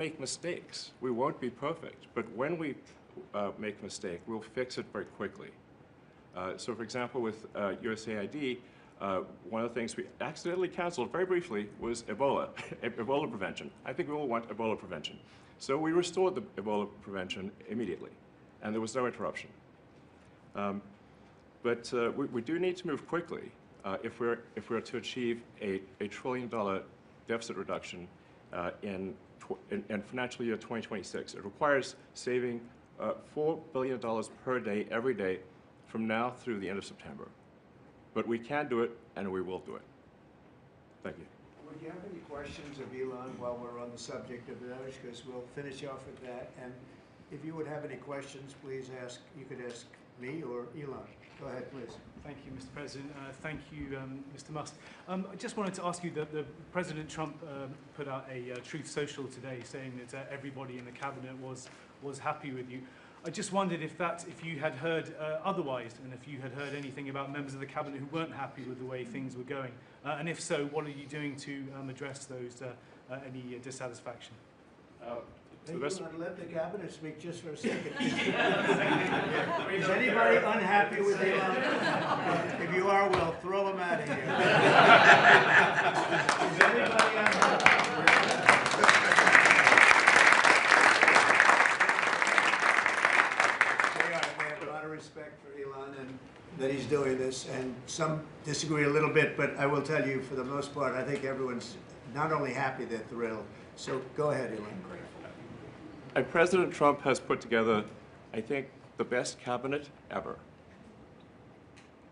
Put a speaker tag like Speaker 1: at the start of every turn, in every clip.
Speaker 1: make mistakes. We won't be perfect, but when we make a mistake, we'll fix it very quickly. So for example, with USAID, one of the things we accidentally canceled very briefly was Ebola, Ebola prevention. I think we all want Ebola prevention. So we restored the Ebola prevention immediately, and there was no interruption. But we do need to move quickly if we're to achieve a $1 trillion deficit reduction in financial year 2026. It requires saving $4 billion per day, every day, from now through the end of September. But we can do it, and we will do it. Thank you.
Speaker 2: Would you have any questions of Elon while we're on the subject of those? Because we'll finish off with that. And if you would have any questions, please ask. You could ask me or Elon. Go ahead, please.
Speaker 3: Thank you, Mr. President. Thank you, Mr. Musk. I just wanted to ask you that President Trump put out a Truth Social today saying that everybody in the cabinet was happy with you. I just wondered if you had heard otherwise, and if you had heard anything about members of the cabinet who weren't happy with the way things were going, and if so, what are you doing to address those any dissatisfaction?
Speaker 2: You want to let the cabinet speak just for a second. Is anybody unhappy with Elon? If you are, well, throw him out of here. Is anybody unhappy? We have a lot of respect for Elon and that he's doing this, and some disagree a little bit, but I will tell you, for the most part, I think everyone's not only happy, they're thrilled. So go ahead, Elon.
Speaker 1: And President Trump has put together, I think, the best cabinet ever.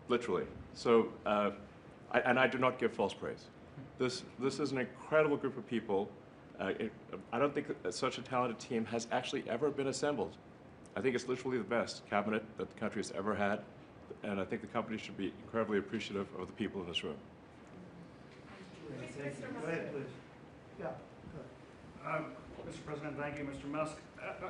Speaker 1: Literally. So, and I do not give false praise. This is an incredible group of people. I don't think that such a talented team has actually ever been assembled. I think it's literally the best cabinet that the country has ever had, and I think the company should be incredibly appreciative of the people in this room.
Speaker 2: Go ahead, please. Yeah.
Speaker 4: Mr. President, thank you, Mr. Musk.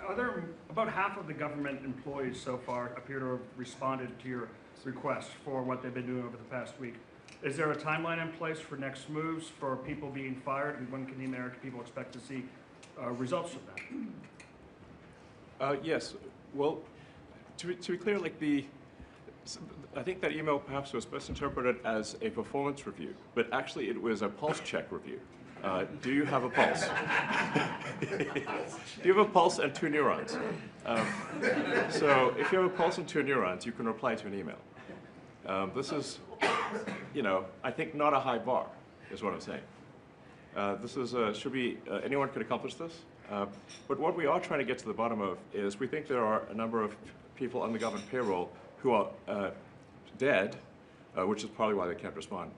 Speaker 4: Are there about half of the government employees so far appear to have responded to your request for what they've been doing over the past week? Is there a timeline in place for next moves for people being fired, and when can the American people expect to see results of that?
Speaker 1: Yes. Well, to be clear, like I think that email perhaps was best interpreted as a performance review, but actually it was a pulse check review. Do you have a pulse? Do you have a pulse and 2 neurons? So if you have a pulse and 2 neurons, you can reply to an email. This is, I think not a high bar, is what I'm saying. This is, anyone could accomplish this. But what we are trying to get to the bottom of is we think there are a number of people on the government payroll who are dead, which is probably why they can't respond.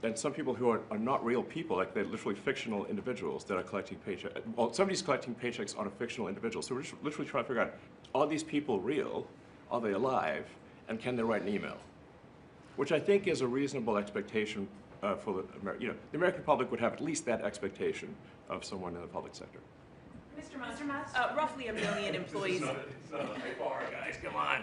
Speaker 1: And some people who are not real people, like they're literally fictional individuals that are collecting paychecks. Well, somebody's collecting paychecks on a fictional individual. So we're just literally trying to figure out, are these people real? Are they alive? And can they write an email? Which I think is a reasonable expectation for the American public would have at least that expectation of someone in the public sector.
Speaker 5: Mr. Musk, roughly 1 million employees.
Speaker 1: It's not a high bar, guys, come on.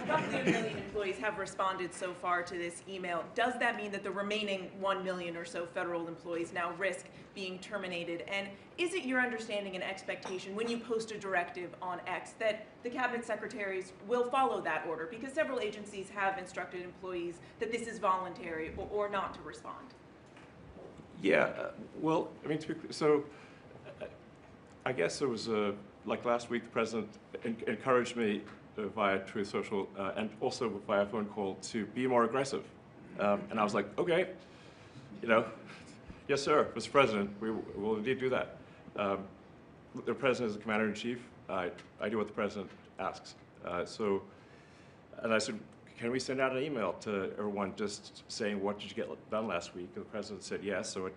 Speaker 5: Roughly 1 million employees have responded so far to this email. Does that mean that the remaining 1 million or so federal employees now risk being terminated? And is it your understanding and expectation when you post a directive on X that the cabinet secretaries will follow that order? Because several agencies have instructed employees that this is voluntary or not to respond.
Speaker 1: Yeah, well, I mean, I guess it was, like last week, the president encouraged me via Truth Social and also via phone call to be more aggressive. And I was like, okay, yes, sir, Mr. President, we will indeed do that. The president is the commander-in-chief. I do what the president asks. And I said, can we send out an email to everyone just saying, what did you get done last week? And the president said yes, so it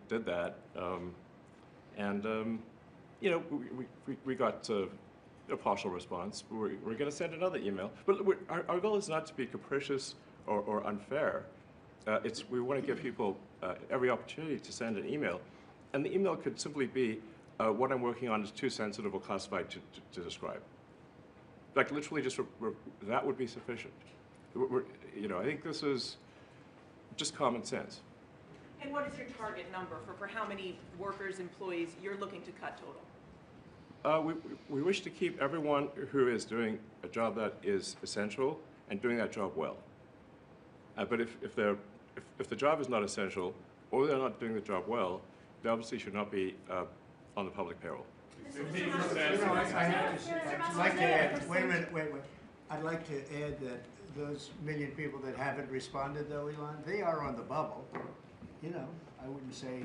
Speaker 1: did that. We got a partial response. We're going to send another email. But our goal is not to be capricious or unfair. We want to give people every opportunity to send an email. And the email could simply be, what I'm working on is too sensitive or classified to describe. Like literally just, that would be sufficient. I think this is just common sense.
Speaker 5: And what is your target number for how many workers, employees you're looking to cut total?
Speaker 1: We wish to keep everyone who is doing a job that is essential and doing that job well. But if the job is not essential or they're not doing the job well, they obviously should not be on the public payroll.
Speaker 2: I'd like to add, wait a minute, wait. I'd like to add that those million people that haven't responded though, Elon, they are on the bubble. You know, I wouldn't say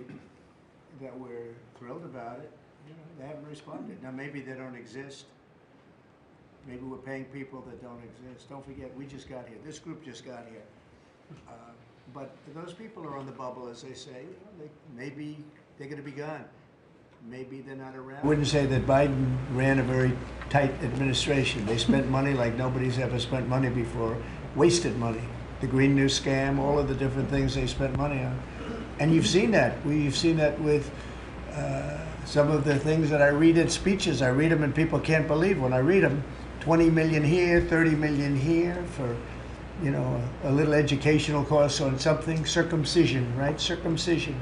Speaker 2: that we're thrilled about it. You know, they haven't responded. Now maybe they don't exist. Maybe we're paying people that don't exist. Don't forget, we just got here. This group just got here. But those people are on the bubble, as they say. You know, maybe they're going to be gone. Maybe they're not around. I wouldn't say that Biden ran a very tight administration. They spent money like nobody's ever spent money before, wasted money. The Green New Scam, all of the different things they spent money on. And you've seen that. We've seen that with some of the things that I read in speeches. I read them and people can't believe when I read them. 20 million here, 30 million here for, you know, a little educational course on something. Circumcision, right? Circumcision.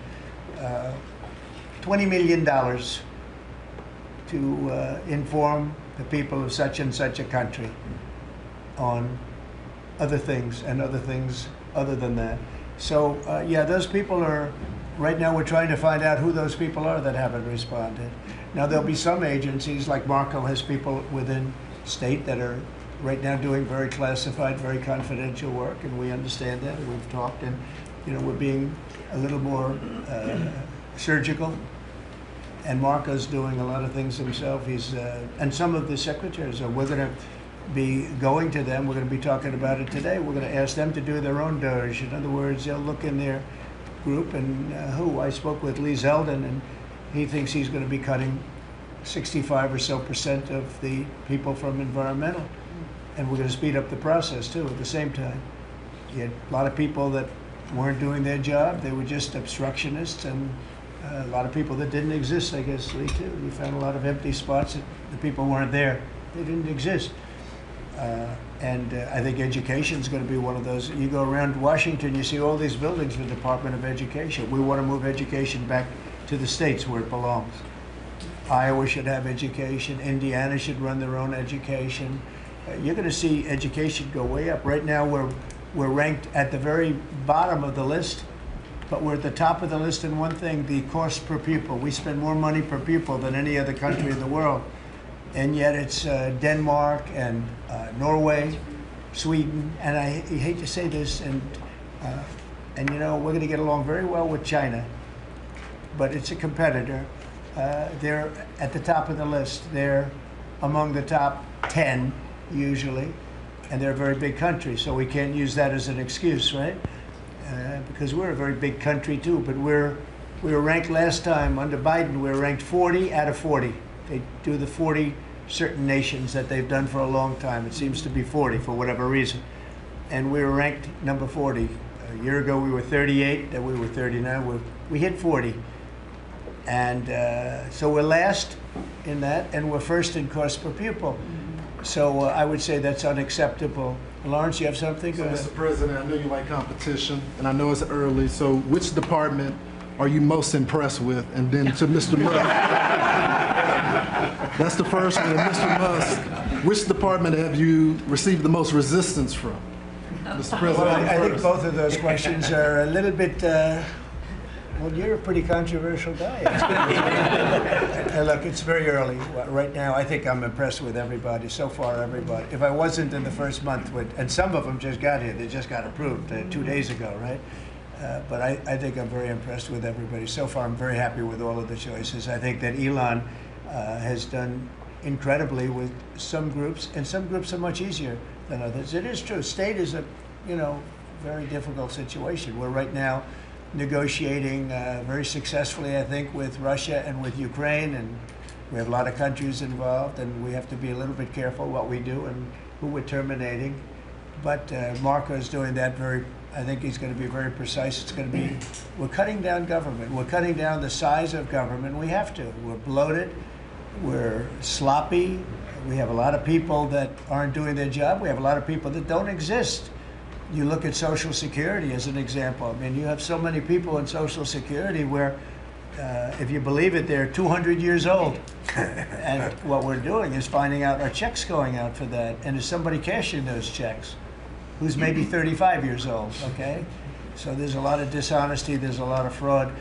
Speaker 2: $20 million to inform the people of such and such a country on other things and other things other than that. So yeah, those people are, right now we're trying to find out who those people are that haven't responded. Now there'll be some agencies, like Marco has people within state that are right now doing very classified, very confidential work, and we understand that, and we've talked, and you know, we're being a little more surgical. And Marco's doing a lot of things himself. He's and some of the secretaries are. We're going to be going to them. We're going to be talking about it today. We're going to ask them to do their own DOJ. In other words, they'll look in their group and I spoke with Lee Zeldin, and he thinks he's going to be cutting 65% or so of the people from environmental, and we're going to speed up the process too. At the same time, you had a lot of people that weren't doing their job. They were just obstructionists, and a lot of people that didn't exist, I guess, Lee, too. You found a lot of empty spots that the people weren't there. They didn't exist. And I think education is going to be one of those. You go around Washington, you see all these buildings for the Department of Education. We want to move education back to the states where it belongs. Iowa should have education. Indiana should run their own education. You're going to see education go way up. Right now, we're ranked at the very bottom of the list. But we're at the top of the list in one thing, the cost per pupil. We spend more money per pupil than any other country in the world. And yet it's Denmark and Norway, Sweden, and I hate to say this, and you know, we're going to get along very well with China, but it's a competitor. They're at the top of the list. They're among the top 10, usually, and they're a very big country, so we can't use that as an excuse, right? Because we're a very big country too, but we were ranked last time under Biden. We were ranked 40 out of 40. They do the 40 certain nations that they've done for a long time. It seems to be 40 for whatever reason, and we were ranked number 40. A year ago we were 38. Then we were 39. We hit 40, and so we're last in that, and we're first in cost per pupil. So I would say that's unacceptable. Lawrence, you have something?
Speaker 6: So, Mr. President, I know you like competition, and I know it's early, so which department are you most impressed with? And then to Mr. Musk, that's the first one. Mr. Musk, which department have you received the most resistance from? Mr. President,
Speaker 2: well, I think both of those questions are a little bit, well, you're a pretty controversial guy. Look, it's very early. Right now, I think I'm impressed with everybody. So far, everybody. If I wasn't in the first month, and some of them just got here, they just got approved 2 days ago, right? But I think I'm very impressed with everybody. So far, I'm very happy with all of the choices. I think that Elon has done incredibly with some groups, and some groups are much easier than others. It is true. State is a, you know, very difficult situation. We're right now negotiating very successfully, I think, with Russia and with Ukraine, and we have a lot of countries involved, and we have to be a little bit careful what we do and who we're terminating. But Marco is doing that very, I think he's going to be very precise. It's going to be, we're cutting down government. We're cutting down the size of government. We have to. We're bloated. We're sloppy. We have a lot of people that aren't doing their job. We have a lot of people that don't exist. You look at Social Security as an example. I mean, you have so many people in Social Security where, if you believe it, they're 200 years old. And what we're doing is finding out, are checks going out for that? And is somebody cashing those checks who's maybe 35 years old, okay? So there's a lot of dishonesty, there's a lot of fraud.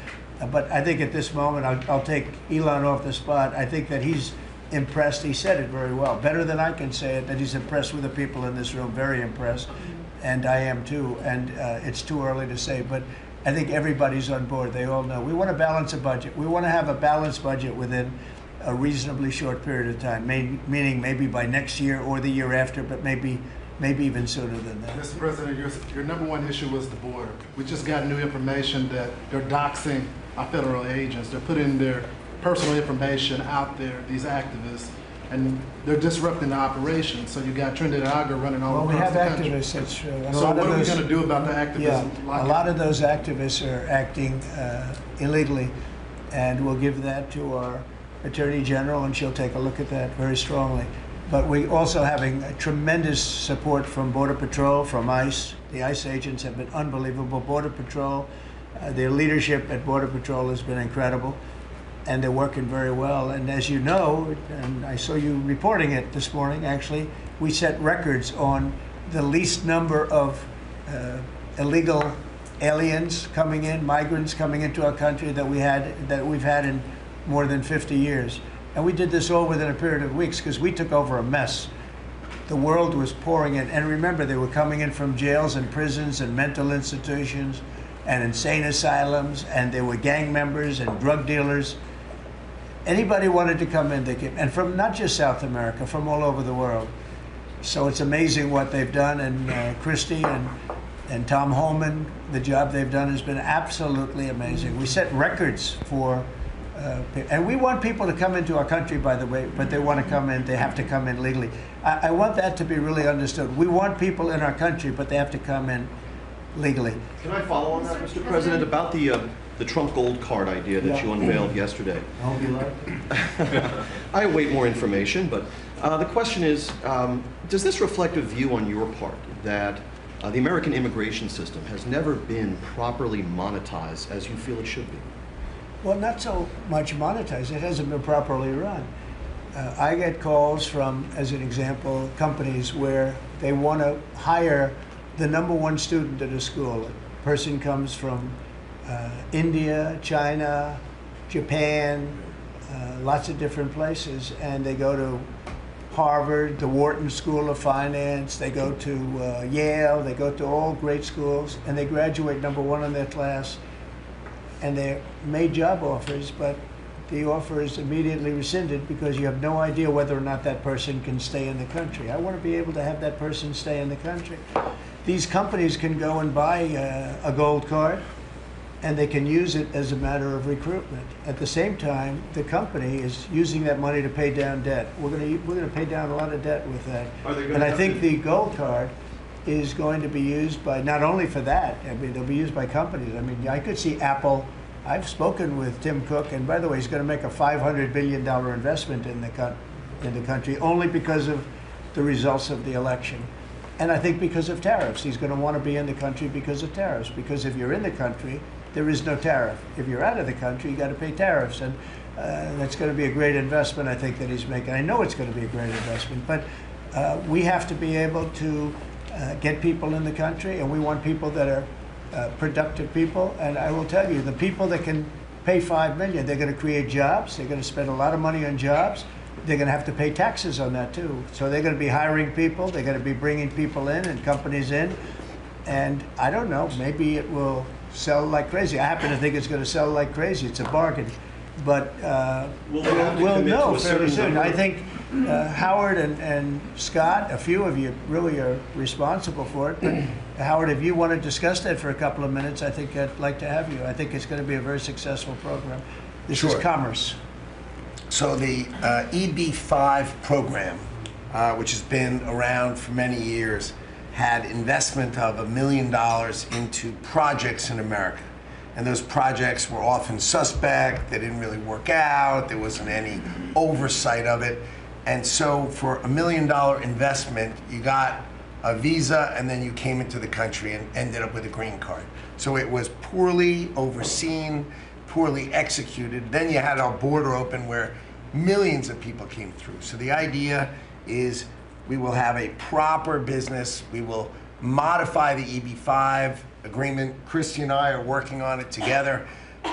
Speaker 2: But I think at this moment, I'll take Elon off the spot. I think that he's impressed. He said it very well, better than I can say it, that he's impressed with the people in this room, very impressed. And I am too, and it's too early to say, but I think everybody's on board. They all know. We want to balance a budget. We want to have a balanced budget within a reasonably short period of time, meaning maybe by next year or the year after, but maybe even sooner than that.
Speaker 6: Mr. President, your number one issue was the border. We just got new information that they're doxing our federal agents. They're putting their personal information out there, these activists, and they're disrupting the operation. So you got Trinidad Aga running all across the country.
Speaker 2: Well, we have activists, that's true. And
Speaker 6: so what are we going to do about the activism?
Speaker 2: Yeah, a lot of those activists are acting illegally, and we'll give that to our Attorney General, and she'll take a look at that very strongly. But we also having tremendous support from Border Patrol, from ICE. The ICE agents have been unbelievable. Border Patrol, their leadership at Border Patrol has been incredible, and they're working very well. And as you know, and I saw you reporting it this morning, actually, we set records on the least number of illegal aliens coming in, migrants coming into our country that we've had in more than 50 years. And we did this all within a period of weeks because we took over a mess. The world was pouring in. And remember, they were coming in from jails and prisons and mental institutions and insane asylums, and they were gang members and drug dealers. Anybody wanted to come in, they came. And from not just South America, from all over the world. So it's amazing what they've done. And Christie and Tom Holman, the job they've done has been absolutely amazing. We set records for and we want people to come into our country, by the way, but they want to come in, they have to come in legally. I want that to be really understood. We want people in our country, but they have to come in legally.
Speaker 7: Can I follow on that, Mr. President, about the Trump Gold Card idea that you unveiled yesterday?
Speaker 2: I hope you like it.
Speaker 7: I await more information, but the question is, does this reflect a view on your part that the American immigration system has never been properly monetized as you feel it should be?
Speaker 2: Well, not so much monetized. It hasn't been properly run. I get calls from, as an example, companies where they want to hire the #1 student at a school. A person comes from India, China, Japan, lots of different places, and they go to Harvard, the Wharton School of Finance, they go to Yale, they go to all great schools, and they graduate #1 in their class. And they're made job offers, but the offer is immediately rescinded because you have no idea whether or not that person can stay in the country. I want to be able to have that person stay in the country. These companies can go and buy a gold card, and they can use it as a matter of recruitment. At the same time, the company is using that money to pay down debt. We're going to pay down a lot of debt with that. And I think the gold card is going to be used by, not only for that, I mean, they'll be used by companies. I mean, I could see Apple. I've spoken with Tim Cook, and by the way, he's going to make a $500 billion investment in the country only because of the results of the election. And I think because of tariffs. He's going to want to be in the country because of tariffs. Because if you're in the country, there is no tariff. If you're out of the country, you got to pay tariffs. And that's going to be a great investment, I think, that he's making. I know it's going to be a great investment, but we have to be able to get people in the country, and we want people that are productive people. And I will tell you, the people that can pay $5 million, they're going to create jobs. They're going to spend a lot of money on jobs. They're going to have to pay taxes on that too. So they're going to be hiring people. They're going to be bringing people in and companies in. And I don't know, maybe it will sell like crazy. I happen to think it's going to sell like crazy. It's a bargain. But we'll know fairly soon. I think Howard and Scott, a few of you really are responsible for it. But Howard, if you want to discuss that for a couple of minutes, I think I'd like to have you. I think it's going to be a very successful program. This is commerce.
Speaker 8: So the EB-5 program, which has been around for many years, had investment of $1 million into projects in America. And those projects were often suspect, they didn't really work out, there wasn't any oversight of it. And so for $1 million investment, you got a visa, and then you came into the country and ended up with a green card. So it was poorly overseen, poorly executed. Then you had our border open where millions of people came through. So the idea is we will have a proper business. We will modify the EB-5 agreement. Christy and I are working on it together.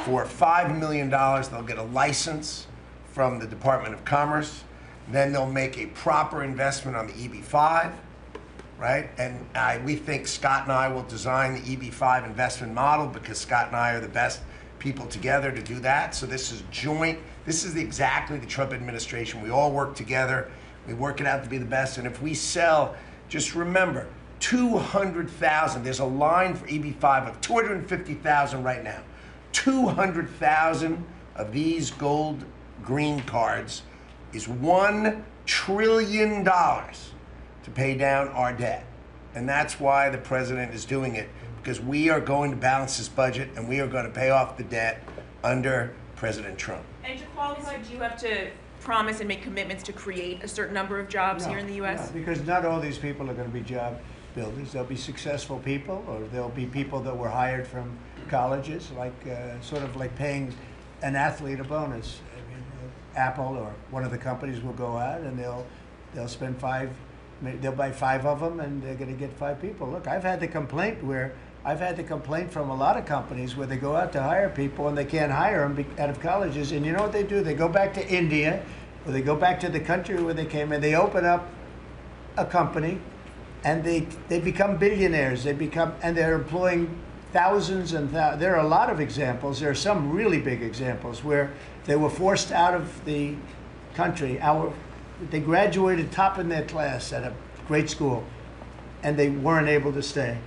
Speaker 8: For $5 million, they'll get a license from the Department of Commerce. Then they'll make a proper investment on the EB-5, right? And we think Scott and I will design the EB-5 investment model because Scott and I are the best people together to do that. So this is joint. This is exactly the Trump administration. We all work together. We work it out to be the best. And if we sell, just remember, 200,000. There's a line for EB-5 of 250,000 right now. 200,000 of these gold green cards is $1 trillion to pay down our debt. And that's why the president is doing it, because we are going to balance this budget and we are going to pay off the debt under President Trump.
Speaker 5: And to qualify, do you have to promise and make commitments to create a certain number of jobs here in the U.S.?
Speaker 2: No, because not all these people are going to be job builders. There'll be successful people, or there'll be people that were hired from colleges, like sort of like paying an athlete a bonus. I mean, Apple or one of the companies will go out and they'll spend they'll buy 5 of them and they're going to get 5 people. Look, I've had the complaint from a lot of companies where they go out to hire people and they can't hire them out of colleges. And you know what they do? They go back to India, or they go back to the country where they came, and they open up a company, and they become billionaires. And they're employing thousands and thousands. There are a lot of examples. There are some really big examples where they were forced out of the country. They graduated top in their class at a great school, and they weren't able to stay.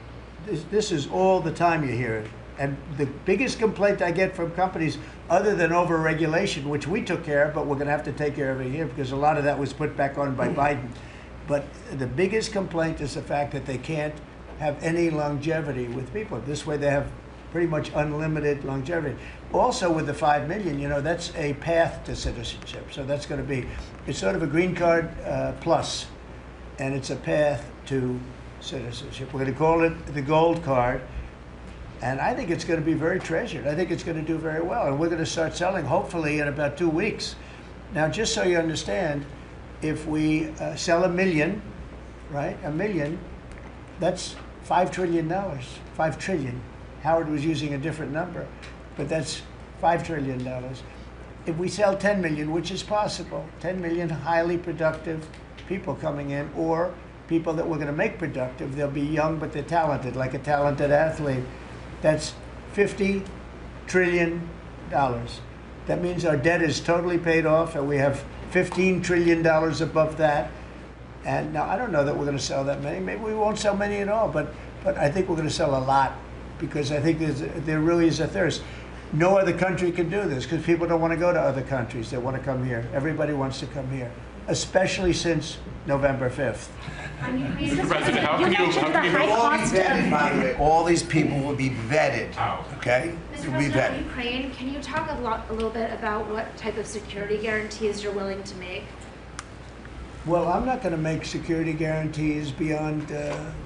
Speaker 2: This is all the time you hear it. And the biggest complaint I get from companies, other than over-regulation, which we took care of, but we're going to have to take care of it here because a lot of that was put back on by Biden. But the biggest complaint is the fact that they can't have any longevity with people. This way they have pretty much unlimited longevity. Also with the 5 million, you know, that's a path to citizenship. So that's going to be, it's sort of a green card plus, and it's a path to citizenship. We're going to call it the gold card. And I think it's going to be very treasured. I think it's going to do very well. And we're going to start selling, hopefully, in about 2 weeks. Now, just so you understand, if we sell 1 million, right, 1 million, that's $5 trillion. 5 trillion. Howard was using a different number, but that's $5 trillion. If we sell 10 million, which is possible, 10 million highly productive people coming in, or people that we're going to make productive, they'll be young, but they're talented, like a talented athlete. That's $50 trillion. That means our debt is totally paid off, and we have $15 trillion above that. And now, I don't know that we're going to sell that many. Maybe we won't sell many at all, but I think we're going to sell a lot, because I think there really is a thirst. No other country can do this, because people don't want to go to other countries. They want to come here. Everybody wants to come here, especially since November 5th.
Speaker 9: Mr. President, how can you
Speaker 8: All be vetted, by the way. All these people will be vetted. Okay?
Speaker 9: Mr.
Speaker 8: Will be
Speaker 9: President,
Speaker 8: vetted.
Speaker 9: on Ukraine, can you talk a little bit about what type of security guarantees you're willing to make?
Speaker 2: Well, I'm not going to make security guarantees beyond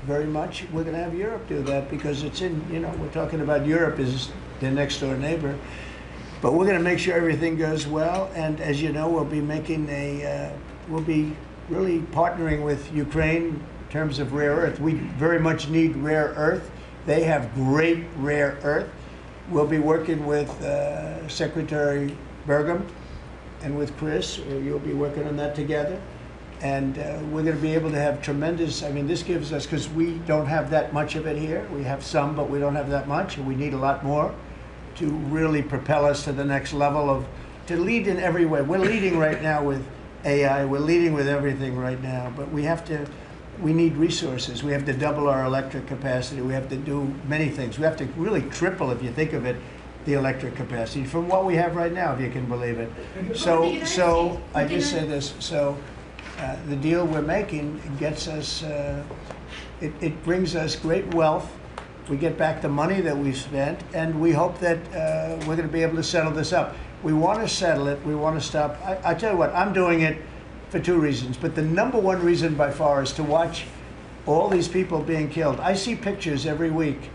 Speaker 2: very much. We're going to have Europe do that, because it's in, you know, we're talking about Europe as their next door neighbor. But we're going to make sure everything goes well. And as you know, we'll be making we'll be really partnering with Ukraine in terms of rare earth. We very much need rare earth. They have great rare earth. We'll be working with Secretary Burgum and with Chris. You'll be working on that together. And we're going to be able to have tremendous, I mean, this gives us, because we don't have that much of it here. We have some, but we don't have that much, and we need a lot more to really propel us to the next level to lead in every way. We're leading right now with AI, we're leading with everything right now, but we need resources. We have to double our electric capacity. We have to do many things. We have to really triple, if you think of it, the electric capacity from what we have right now, if you can believe it. So I just say this, the deal we're making gets us, it brings us great wealth. We get back the money that we spent, and we hope that we're going to be able to settle this up. We want to settle it. We want to stop. I tell you what, I'm doing it for 2 reasons, but the number 1 reason by far is to watch all these people being killed. I see pictures every week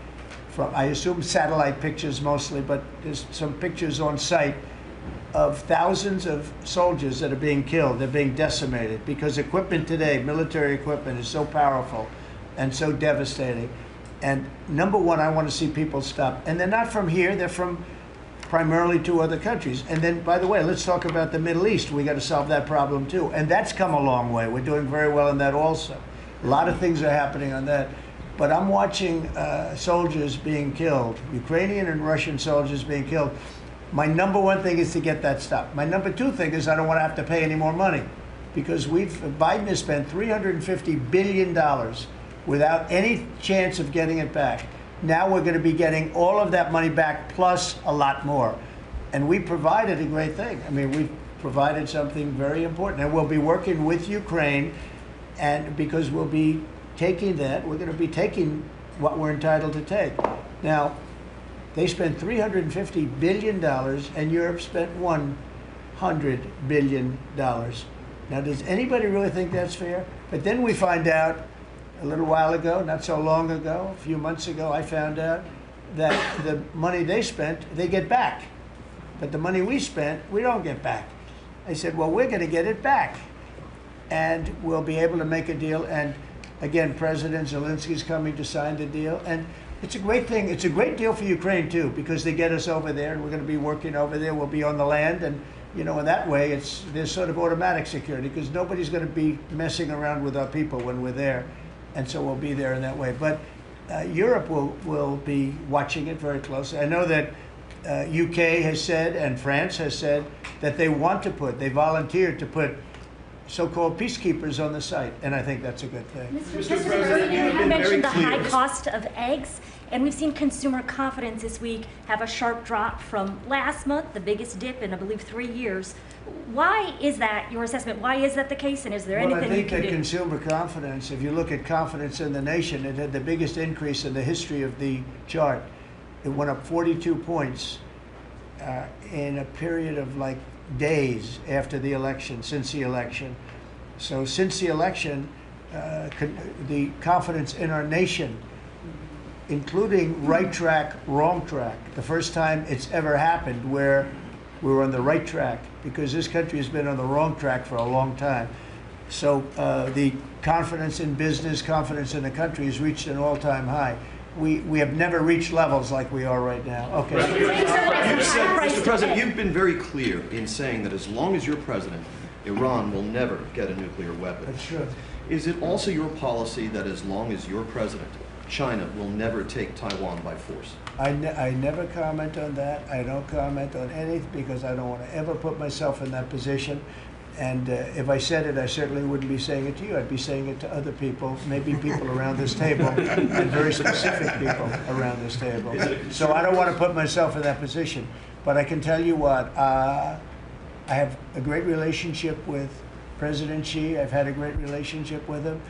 Speaker 2: from, I assume satellite pictures mostly, but there's some pictures on site of thousands of soldiers that are being killed. They're being decimated because equipment today, military equipment, is so powerful and so devastating. And number one, I want to see people stop. And they're not from here, they're from primarily 2 other countries. And then, by the way, let's talk about the Middle East. We got to solve that problem too. And that's come a long way. We're doing very well in that also. A lot of things are happening on that. But I'm watching soldiers being killed, Ukrainian and Russian soldiers being killed. My number one thing is to get that stopped. My number 2 thing is I don't want to have to pay any more money, because Biden has spent $350 billion without any chance of getting it back. Now we're going to be getting all of that money back plus a lot more. And we provided a great thing. I mean, we provided something very important. And we'll be working with Ukraine, and because we'll be taking that, we're going to be taking what we're entitled to take. Now, they spent $350 billion, and Europe spent $100 billion. Now, does anybody really think that's fair? But then we find out, a little while ago, not so long ago, a few months ago, I found out that the money they spent, they get back. But the money we spent, we don't get back. I said, well, we're going to get it back. And we'll be able to make a deal. And again, President Zelensky's coming to sign the deal. And it's a great thing. It's a great deal for Ukraine, too, because they get us over there. And we're going to be working over there. We'll be on the land. And, you know, in that way, there's sort of automatic security, because nobody's going to be messing around with our people when we're there. And so we'll be there in that way. But Europe will be watching it very closely. I know that UK has said, and France has said, that they volunteered to put so-called peacekeepers on the site. And I think that's a good thing.
Speaker 10: Mr. President, you mentioned the high cost of eggs. And we've seen consumer confidence this week have a sharp drop from last month, the biggest dip in, I believe, 3 years. Why is that, your assessment? Why is that the case, and is there anything you can do?
Speaker 2: Well, I think that consumer confidence, if you look at confidence in the nation, it had the biggest increase in the history of the chart. It went up 42 points in a period of like days after the election, since the election. So since the election, the confidence in our nation, including right track, wrong track, the first time it's ever happened where we were on the right track, because this country has been on the wrong track for a long time. So the confidence in business, confidence in the country has reached an all-time high. We have never reached levels like we are right now. Okay.
Speaker 7: Mr. President, you've been very clear in saying that as long as you're president, Iran will never get a nuclear weapon.
Speaker 2: That's true.
Speaker 7: Is it also your policy that as long as you're president, China will never take Taiwan by force?
Speaker 2: I never comment on that. I don't comment on anything because I don't want to ever put myself in that position. And if I said it, I certainly wouldn't be saying it to you. I'd be saying it to other people, maybe people around this table, and very specific people around this table. So I don't want to put myself in that position. But I can tell you what, I have a great relationship with President Xi. I've had a great relationship with him.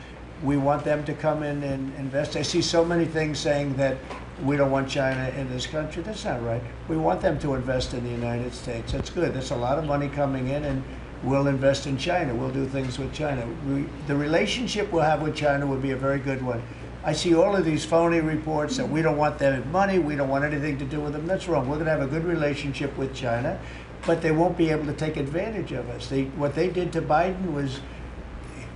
Speaker 2: We want them to come in and invest. I see so many things saying that we don't want China in this country. That's not right. We want them to invest in the United States. That's good. That's a lot of money coming in, and we'll invest in China. We'll do things with China. The relationship we'll have with China will be a very good one. I see all of these phony reports that we don't want their money, we don't want anything to do with them. That's wrong. We're going to have a good relationship with China, but they won't be able to take advantage of us. What they did to Biden was,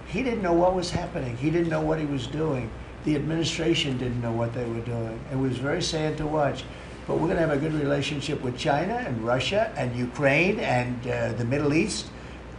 Speaker 2: he didn't know what was happening. He didn't know what he was doing. The administration didn't know what they were doing. It was very sad to watch. But we're going to have a good relationship with China and Russia and Ukraine and the Middle East.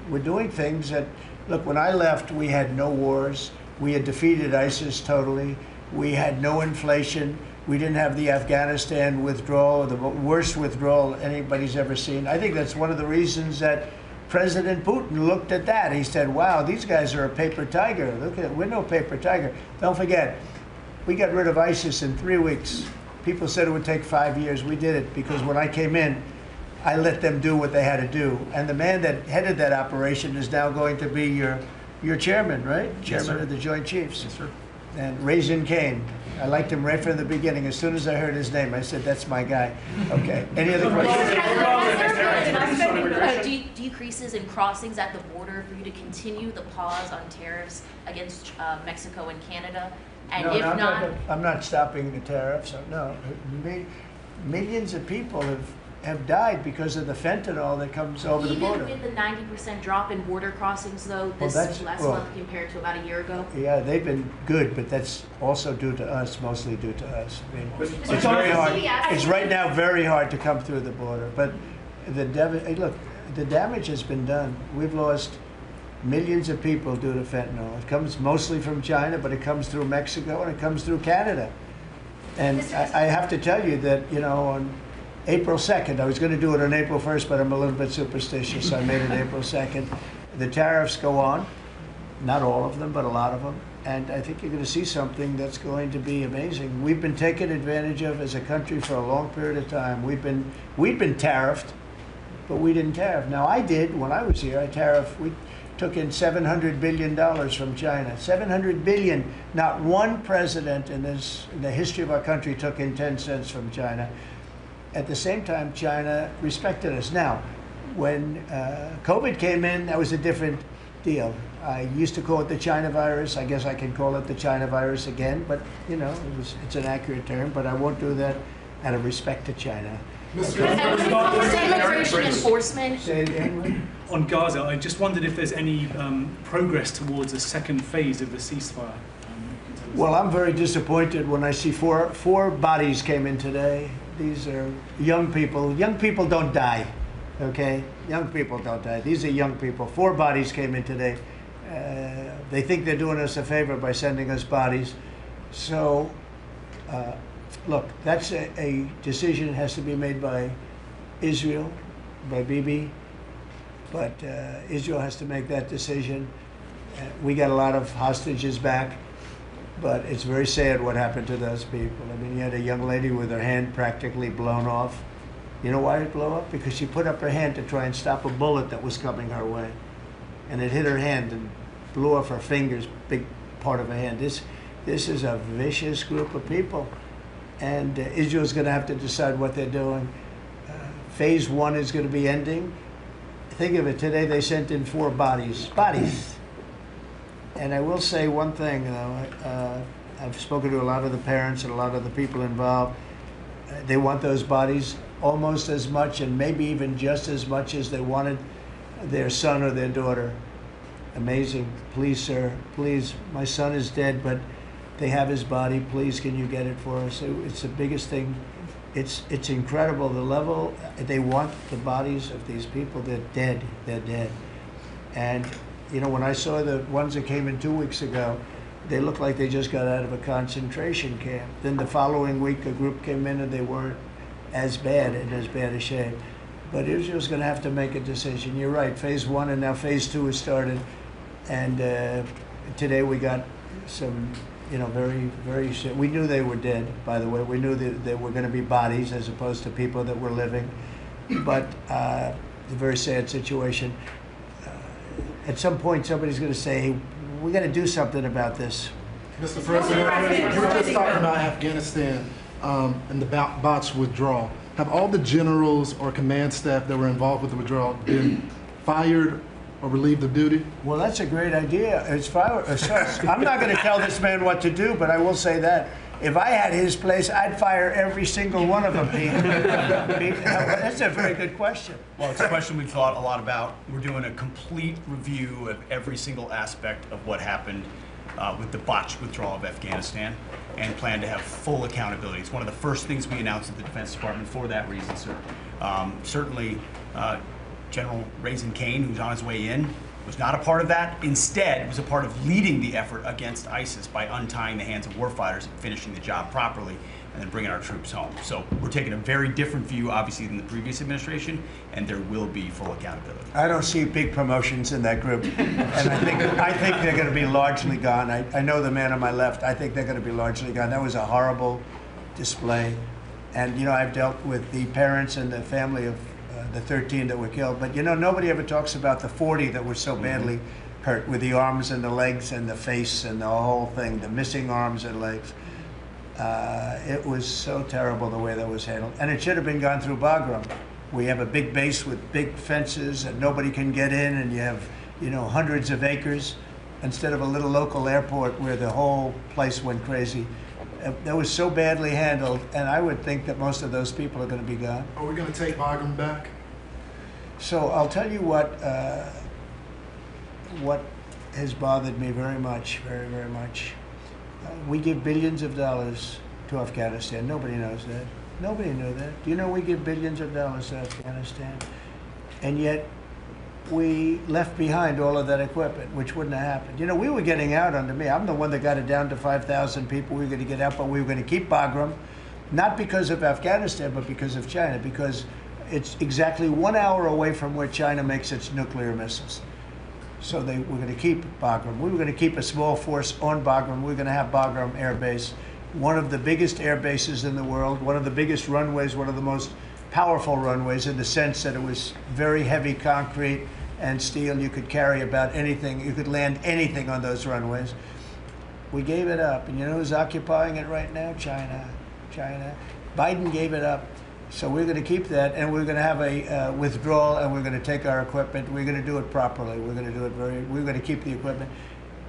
Speaker 2: We're doing things that, look, when I left, we had no wars. We had defeated ISIS totally. We had no inflation. We didn't have the Afghanistan withdrawal, the worst withdrawal anybody's ever seen. I think that's one of the reasons that President Putin looked at that. He said, wow, these guys are a paper tiger. Look at it, we're no paper tiger. Don't forget, we got rid of ISIS in 3 weeks. People said it would take 5 years. We did it because when I came in, I let them do what they had to do. And the man that headed that operation is now going to be your chairman, right? Chairman of the Joint Chiefs.
Speaker 6: Yes, sir.
Speaker 2: And Raisin Kane. I liked him right from the beginning. As soon as I heard his name, I said, that's my guy. Okay. Any other questions?
Speaker 11: decreases in crossings at the border for you to continue the pause on tariffs against Mexico and Canada? And
Speaker 2: No,
Speaker 11: if
Speaker 2: no,
Speaker 11: not,
Speaker 2: I'm not stopping the tariffs. No, millions of people have died because of the fentanyl that comes over the border.
Speaker 11: even with the 90% drop in border crossings, though, this last month compared to about a year ago?
Speaker 2: Yeah, they've been good, but that's also due to us, mostly due to us. I mean,
Speaker 11: Mr.
Speaker 2: it's very hard.
Speaker 11: President,
Speaker 2: It's right now very hard to come through the border. But look, the damage has been done. We've lost millions of people due to fentanyl. It comes mostly from China, but it comes through Mexico and it comes through Canada. And I have to tell you that, you know, on April 2nd, I was going to do it on April 1st, but I'm a little bit superstitious, so I made it April 2nd. The tariffs go on, not all of them, but a lot of them. And I think you're going to see something that's going to be amazing. We've been taken advantage of as a country for a long period of time. We've been tariffed, but we didn't tariff. Now, I did, when I was here, we took in $700 billion from China. $700 billion. Not one president in the history of our country took in 10 cents from China. At the same time, China respected us. Now, when COVID came in, that was a different deal. I used to call it the China virus. I guess I can call it the China virus again, but you know, it's an accurate term, but I won't do that out of respect to China.
Speaker 11: Immigration enforcement.
Speaker 2: Say it again.
Speaker 3: On Gaza, I just wondered if there's any progress towards a second phase of the ceasefire.
Speaker 2: Well, I'm very disappointed when I see four bodies came in today. These are young people. Young people don't die, okay? Young people don't die. These are young people. 4 bodies came in today. They think they're doing us a favor by sending us bodies. So, look, that's a decision that has to be made by Israel, by Bibi. But Israel has to make that decision. We got a lot of hostages back. But it's very sad what happened to those people. I mean, you had a young lady with her hand practically blown off. You know why it blew up? Because she put up her hand to try and stop a bullet that was coming her way. And it hit her hand and blew off her fingers, big part of her hand. This is a vicious group of people. And Israel's going to have to decide what they're doing. Phase 1 is going to be ending. Think of it, today they sent in 4 bodies. And I will say one thing, though. I've spoken to a lot of the parents and a lot of the people involved. They want those bodies almost as much and maybe even just as much as they wanted their son or their daughter. Amazing. Please, sir, please. My son is dead, but they have his body. Please, can you get it for us? It's the biggest thing. It's incredible, the level. They want the bodies of these people. They're dead. They're dead. And you know, when I saw the ones that came in 2 weeks ago, they looked like they just got out of a concentration camp. Then the following week, a group came in and they weren't as bad and as bad a shape. But Israel's going to have to make a decision. You're right, phase 1 and now phase 2 has started. And today we got some, you know, very, we knew they were dead, by the way. We knew that they were going to be bodies as opposed to people that were living. But it's a very sad situation. At some point, somebody's going to say, hey, we got to do something about this.
Speaker 6: Mr. President, you were just talking about Afghanistan and the botched withdrawal. Have all the generals or command staff that were involved with the withdrawal been fired or relieved of duty?
Speaker 2: Well, that's a great idea. I'm not going to tell this man what to do, but I will say that. If I had his place, I'd fire every single one of them, Pete. That's a very good question.
Speaker 12: Well, it's a question we've thought a lot about. We're doing a complete review of every single aspect of what happened with the botched withdrawal of Afghanistan and plan to have full accountability. It's one of the first things we announced at the Defense Department for that reason, sir. Certainly, General Raisin Kane, who's on his way in, was not a part of that. Instead, was a part of leading the effort against ISIS by untying the hands of warfighters and finishing the job properly and then bringing our troops home. So we're taking a very different view, obviously, than the previous administration, and there will be full accountability.
Speaker 2: I don't see big promotions in that group, and I think they're going to be largely gone. I know the man on my left. I think they're going to be largely gone. That was a horrible display, and you know, I've dealt with the parents and the family of the 13 that were killed, but you know, nobody ever talks about the 40 that were so badly hurt with the arms and the legs and the face and the whole thing, the missing arms and legs. It was so terrible the way that was handled, and it should have been gone through Bagram. We have a big base with big fences and nobody can get in, and you have, you know, hundreds of acres instead of a little local airport where the whole place went crazy. That was so badly handled, and I would think that most of those people are going to be gone.
Speaker 6: Are we going to take Bagram back?
Speaker 2: So I'll tell you what has bothered me very much, very, very much. We give billions of dollars to Afghanistan. Nobody knows that. Nobody knew that. Do you know we give billions of dollars to Afghanistan? And yet we left behind all of that equipment, which wouldn't have happened. You know, we were getting out under me. I'm the one that got it down to 5,000 people. We were going to get out, but we were going to keep Bagram, not because of Afghanistan, but because of China, because it's exactly 1 hour away from where China makes its nuclear missiles. So we're going to keep Bagram. We were going to keep a small force on Bagram. We were going to have Bagram Air Base, one of the biggest air bases in the world, one of the biggest runways, one of the most powerful runways in the sense that it was very heavy concrete and steel. You could carry about anything. You could land anything on those runways. We gave it up. And you know who's occupying it right now? China. China. Biden gave it up. So we're going to keep that, and we're going to have a withdrawal, and we're going to take our equipment. We're going to do it properly. We're going to do it we're going to keep the equipment.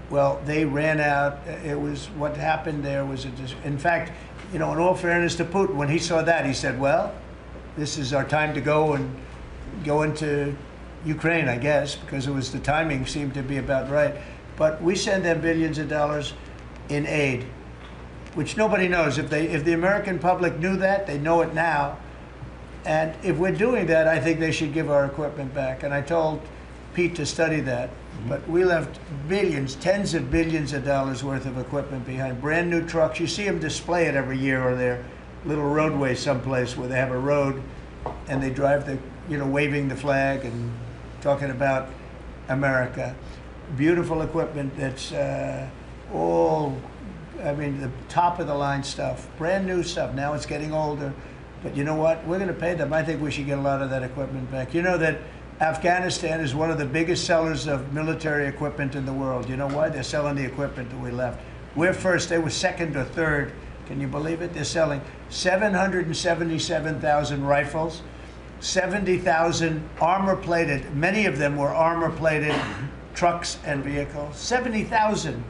Speaker 2: Well, they ran out. It was, what happened there was, in fact, you know, in all fairness to Putin, when he saw that, he said, well, this is our time to go into Ukraine, I guess, because the timing seemed to be about right. But we send them billions of dollars in aid, which nobody knows. If the American public knew that, they know it now. And if we're doing that, I think they should give our equipment back. And I told Pete to study that. But we left billions, tens of billions of dollars worth of equipment behind. Brand new trucks. You see them display it every year, or they're little roadways someplace where they have a road and they drive waving the flag and talking about America. Beautiful equipment that's all, I mean, the top of the line stuff, brand new stuff. Now it's getting older. But you know what? We're going to pay them. I think we should get a lot of that equipment back. You know that Afghanistan is one of the biggest sellers of military equipment in the world. You know why? They're selling the equipment that we left. We're first. They were second or third. Can you believe it? They're selling 777,000 rifles, 70,000 armor-plated. Many of them were armor-plated trucks and vehicles. 70,000.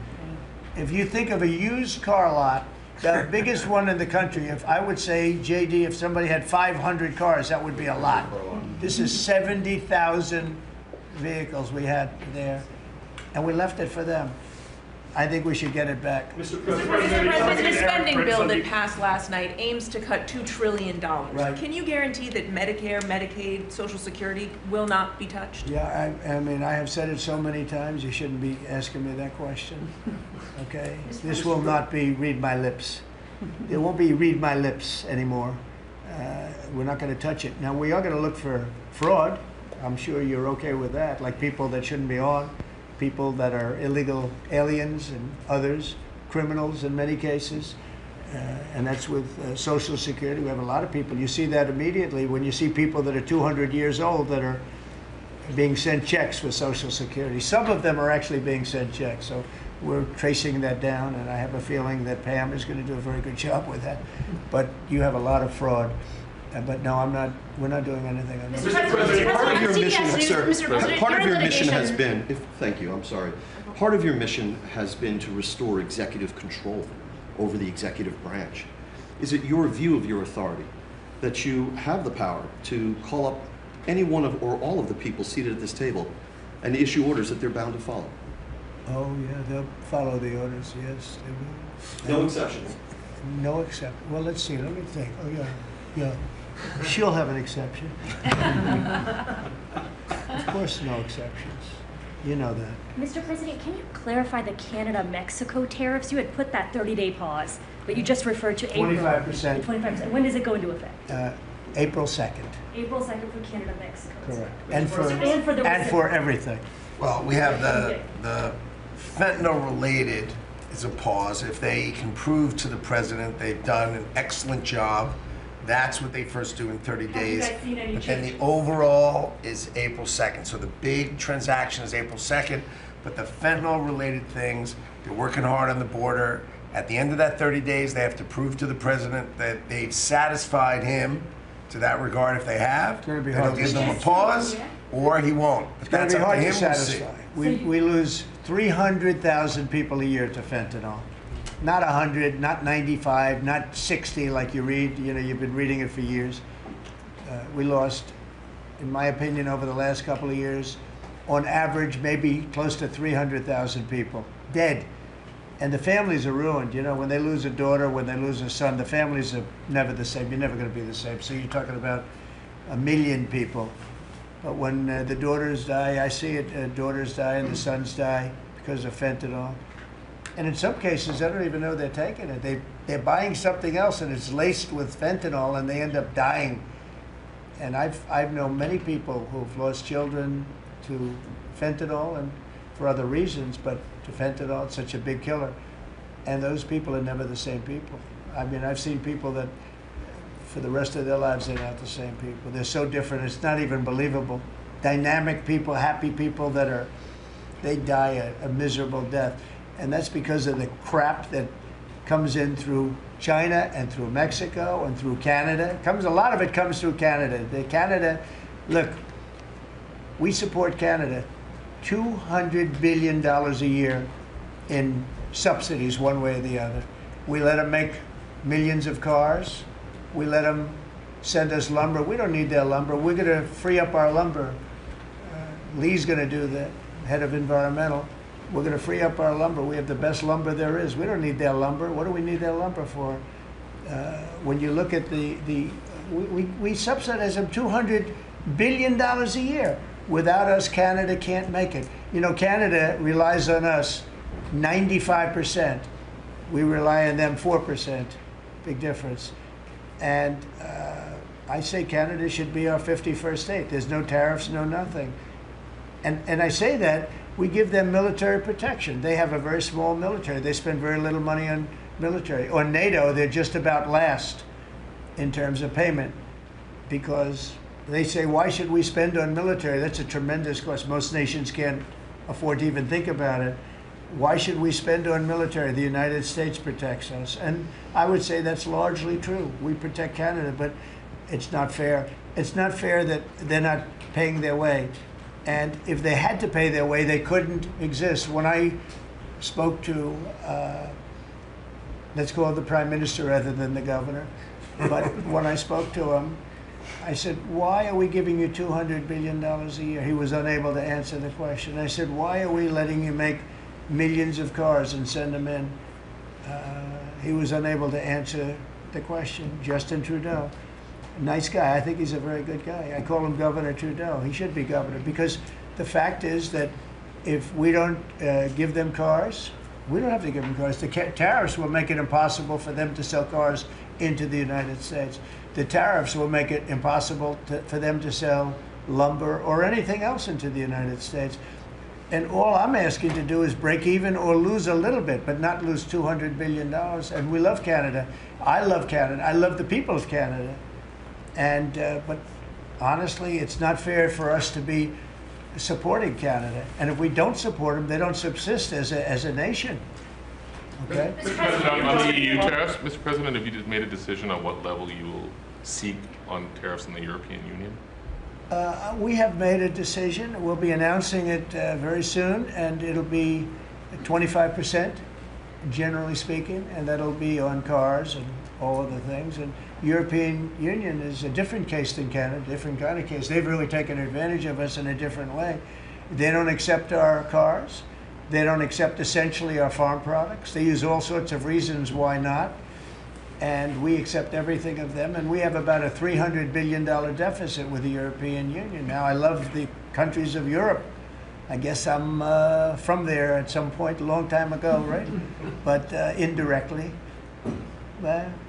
Speaker 2: If you think of a used car lot, the biggest one in the country, if I would say, JD, if somebody had 500 cars, that would be a lot. This is 70,000 vehicles we had there, and we left it for them. I think we should get it back.
Speaker 5: Mr. President, the spending bill that passed last night aims to cut $2 trillion.
Speaker 2: Right.
Speaker 5: Can you guarantee that Medicare, Medicaid, Social Security will not be touched?
Speaker 2: Yeah, I mean, I have said it so many times, you shouldn't be asking me that question. Okay? This will not be read my lips. It won't be read my lips anymore. We're not going to touch it. Now, we are going to look for fraud. I'm sure you're okay with that, like people that shouldn't be on, people that are illegal aliens and others, criminals in many cases. And that's with Social Security. We have a lot of people. You see that immediately when you see people that are 200 years old that are being sent checks for Social Security. Some of them are actually being sent checks. So we're tracing that down, and I have a feeling that Pam is going to do a very good job with that. But you have a lot of fraud. But no, I'm not. We're not doing anything on that.
Speaker 7: Mr. President, part of your mission, sir, part of your mission has been, thank you, I'm sorry. Part of your mission has been to restore executive control over the executive branch. Is it your view of your authority that you have the power to call up any one of or all of the people seated at this table and issue orders that they're bound to follow?
Speaker 2: Oh yeah, they'll follow the orders. Yes, they will.
Speaker 7: No exceptions.
Speaker 2: No exception. Well, let's see. Let me think. Oh yeah, yeah. She'll have an exception. Of course, no exceptions. You know that.
Speaker 10: Mr. President, can you clarify the Canada-Mexico tariffs? You had put that 30-day pause, but you just referred to April.
Speaker 2: 25%.
Speaker 10: 25%. When does it go into effect?
Speaker 2: April 2nd.
Speaker 10: April 2nd for Canada-Mexico.
Speaker 2: Correct.
Speaker 10: And
Speaker 2: for everything.
Speaker 8: Well, we have the fentanyl-related is a pause. If they can prove to the president they've done an excellent job, that's what they first do in 30 days.
Speaker 10: Have you guys seen any
Speaker 8: But then the overall is April 2nd. So the big transaction is April 2nd, but the fentanyl-related things, they're working hard on the border. At the end of that 30 days, they have to prove to the president that they've satisfied him to that regard if they have.
Speaker 2: It's gonna be
Speaker 8: Then
Speaker 2: hard
Speaker 8: he'll
Speaker 2: to
Speaker 8: give them a pause, or he won't. But
Speaker 2: It's going
Speaker 8: that's
Speaker 2: to be
Speaker 8: up to
Speaker 2: hard to
Speaker 8: him. We'll see.
Speaker 2: satisfy. We lose 300,000 people a year to fentanyl. Not 100, not 95, not 60 like you read. You know, you've been reading it for years. We lost, in my opinion, over the last couple of years, on average, maybe close to 300,000 people dead. And the families are ruined. You know, when they lose a daughter, when they lose a son, the families are never the same. You're never going to be the same. So you're talking about 1 million people. But when the daughters die, I see it, daughters die and the sons die because of fentanyl. And in some cases, I don't even know they're taking it. They're buying something else and it's laced with fentanyl and they end up dying. And I've known many people who've lost children to fentanyl and for other reasons, but to fentanyl, it's such a big killer. And those people are never the same people. I mean, I've seen people that for the rest of their lives, they're not the same people. They're so different, it's not even believable. Dynamic people, happy people they die a miserable death. And that's because of the crap that comes in through China and through Mexico and through Canada. A lot of it comes through Canada. Look, we support Canada. $200 billion a year in subsidies one way or the other. We let them make millions of cars. We let them send us lumber. We don't need their lumber. We're going to free up our lumber. Lee's going to do that, head of environmental. We're going to free up our lumber. We have the best lumber there is. We don't need their lumber. What do we need their lumber for? When you look at we subsidize them $200 billion a year. Without us, Canada can't make it. You know, Canada relies on us 95%. We rely on them 4%. Big difference. And I say Canada should be our 51st state. There's no tariffs, no nothing. And I say that we give them military protection. They have a very small military. They spend very little money on military. On NATO, they're just about last in terms of payment because they say, why should we spend on military? That's a tremendous cost. Most nations can't afford to even think about it. Why should we spend on military? The United States protects us. And I would say that's largely true. We protect Canada, but it's not fair. It's not fair that they're not paying their way. And if they had to pay their way, they couldn't exist. When I spoke to, let's call it the Prime Minister rather than the governor, but when I spoke to him, I said, why are we giving you $200 billion a year? He was unable to answer the question. I said, why are we letting you make millions of cars and send them in? He was unable to answer the question. Justin Trudeau, nice guy. I think he's a very good guy. I call him Governor Trudeau. He should be governor because the fact is that if we don't give them cars, we don't have to give them cars. The tariffs will make it impossible for them to sell cars into the United States. The tariffs will make it impossible for them to sell lumber or anything else into the United States. And all I'm asking to do is break even or lose a little bit, but not lose $200 billion. And we love Canada. I love Canada. I love the people of Canada. And but honestly, it's not fair for us to be supporting Canada. And if we don't support them, they don't subsist as a nation. Okay?
Speaker 13: Mr. President, on the EU tariffs, Mr. President, have you just made a decision on what level you will seek on tariffs in the European Union?
Speaker 2: We have made a decision. We'll be announcing it very soon, and it'll be 25%, generally speaking, and that'll be on cars and all other things. And European Union is a different case than Canada, different kind of case. They've really taken advantage of us in a different way. They don't accept our cars. They don't accept essentially our farm products. They use all sorts of reasons why not. And we accept everything of them. And we have about a $300 billion deficit with the European Union. Now, I love the countries of Europe. I guess I'm from there at some point a long time ago, right? But indirectly,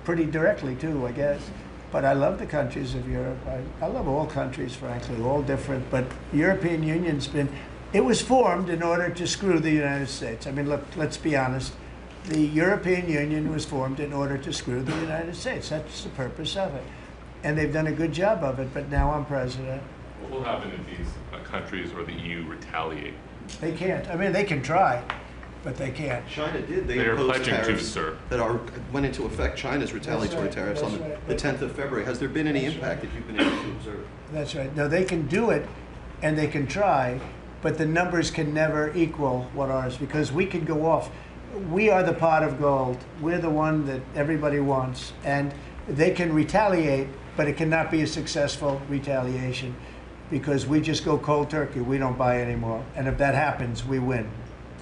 Speaker 2: pretty directly too, I guess. But I love the countries of Europe. I love all countries, frankly, all different. But the European Union's been, it was formed in order to screw the United States. I mean, look, let's be honest. The European Union was formed in order to screw the United States. That's the purpose of it. And they've done a good job of it, but now I'm president.
Speaker 13: What will happen if these countries or the EU retaliate?
Speaker 2: They can't. I mean, they can try. but they can't.
Speaker 7: China did. They
Speaker 13: are
Speaker 7: imposed
Speaker 13: pledging to,
Speaker 7: tariffs
Speaker 13: sir.
Speaker 7: that went into effect. China's retaliatory
Speaker 2: right,
Speaker 7: tariffs on
Speaker 2: that's right.
Speaker 7: the 10th of February. Has there been any impact that you've been able to observe?
Speaker 2: That's right. No, they can do it, and they can try, but the numbers can never equal what ours, because we can go off. We are the pot of gold. We're the one that everybody wants, and they can retaliate, but it cannot be a successful retaliation, because we just go cold turkey. We don't buy anymore, and if that happens, we win.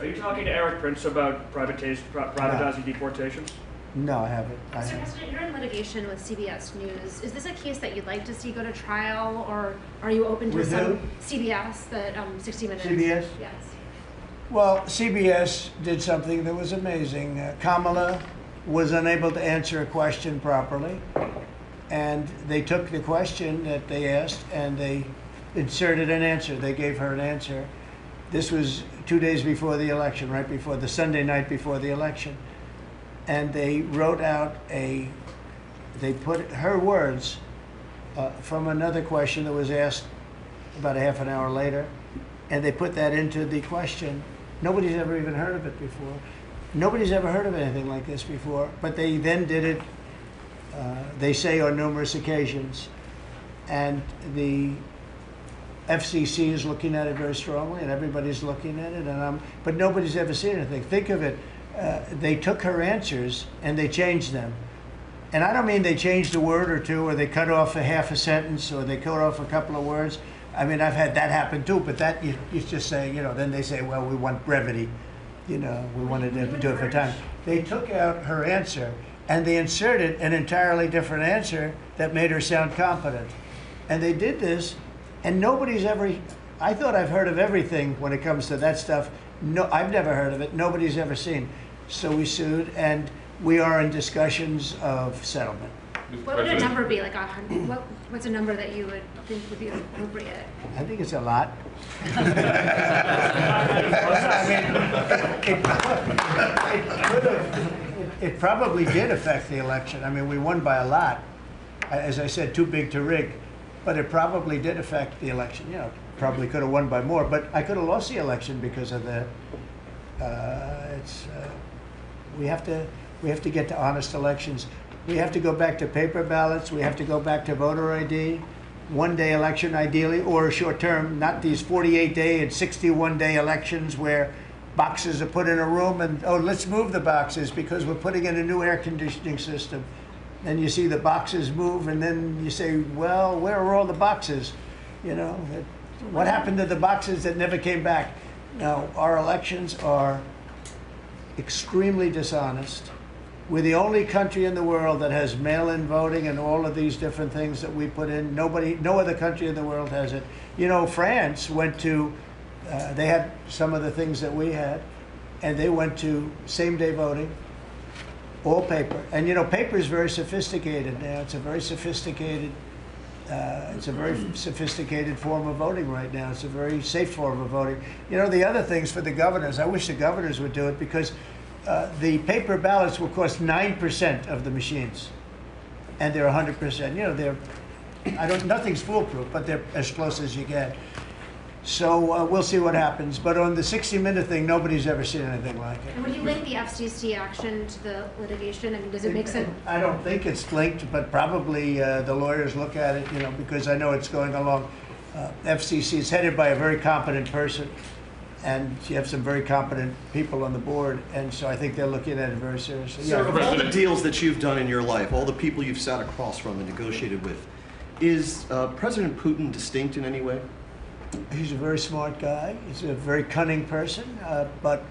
Speaker 4: Are you talking to Eric Prince about privatizing deportations?
Speaker 2: No, I haven't.
Speaker 9: Mr. President, you're in litigation with CBS News. Is this a case that you'd like to see go to trial, or are you open to
Speaker 2: With
Speaker 9: some
Speaker 2: who?
Speaker 9: CBS, that 60 Minutes?
Speaker 2: CBS?
Speaker 9: Yes.
Speaker 2: Well, CBS did something that was amazing. Kamala was unable to answer a question properly, and they took the question that they asked and they inserted an answer. They gave her an answer. This was 2 days before the election, right before the Sunday night before the election. And they wrote out they put her words from another question that was asked about a half an hour later, and they put that into the question. Nobody's ever even heard of it before. Nobody's ever heard of anything like this before, but they then did it, they say, on numerous occasions. And the FCC is looking at it very strongly, and everybody's looking at it, but nobody's ever seen anything. Think of it, they took her answers and they changed them. And I don't mean they changed a word or two, or they cut off a half a sentence, or they cut off a couple of words. I mean, I've had that happen too, but that you just say, then they say, well, we want brevity, we wanted to do it for time. They took out her answer and they inserted an entirely different answer that made her sound competent. And they did this, and nobody's ever, I thought I've heard of everything when it comes to that stuff. No, I've never heard of it. Nobody's ever seen. So we sued, and we are in discussions of settlement.
Speaker 9: What would a number be, like 100? What's a number that you would think would be appropriate?
Speaker 2: I think it's a lot. I mean, it probably did affect the election. I mean, we won by a lot. As I said, too big to rig. But it probably did affect the election. Probably could have won by more, but I could have lost the election because of that. We have to get to honest elections. We have to go back to paper ballots. We have to go back to voter ID. One-day election, ideally, or a short term, not these 48-day and 61-day elections where boxes are put in a room and, let's move the boxes because we're putting in a new air conditioning system. Then you see the boxes move, and then you say, well, where are all the boxes? What happened to the boxes that never came back? Now, our elections are extremely dishonest. We're the only country in the world that has mail-in voting and all of these different things that we put in. No other country in the world has it. France went to, they had some of the things that we had, and they went to same-day voting, all paper. And paper is very sophisticated now. It's a very sophisticated form of voting right now. It's a very safe form of voting. The other things for the governors, I wish the governors would do it, because the paper ballots will cost 9% of the machines, and they're 100%. Nothing's foolproof, but they're as close as you get. So we'll see what happens. But on the 60-minute thing, nobody's ever seen anything like it.
Speaker 9: And would you link the FCC action to the litigation? I mean, does it make sense?
Speaker 2: I don't think it's linked, but probably the lawyers look at it, because I know it's going along. FCC is headed by a very competent person, and you have some very competent people on the board, and so I think they're looking at it very seriously.
Speaker 7: Sir, of all the deals that you've done in your life, all the people you've sat across from and negotiated with, is President Putin distinct in any way?
Speaker 2: He's a very smart guy. He's a very cunning person, but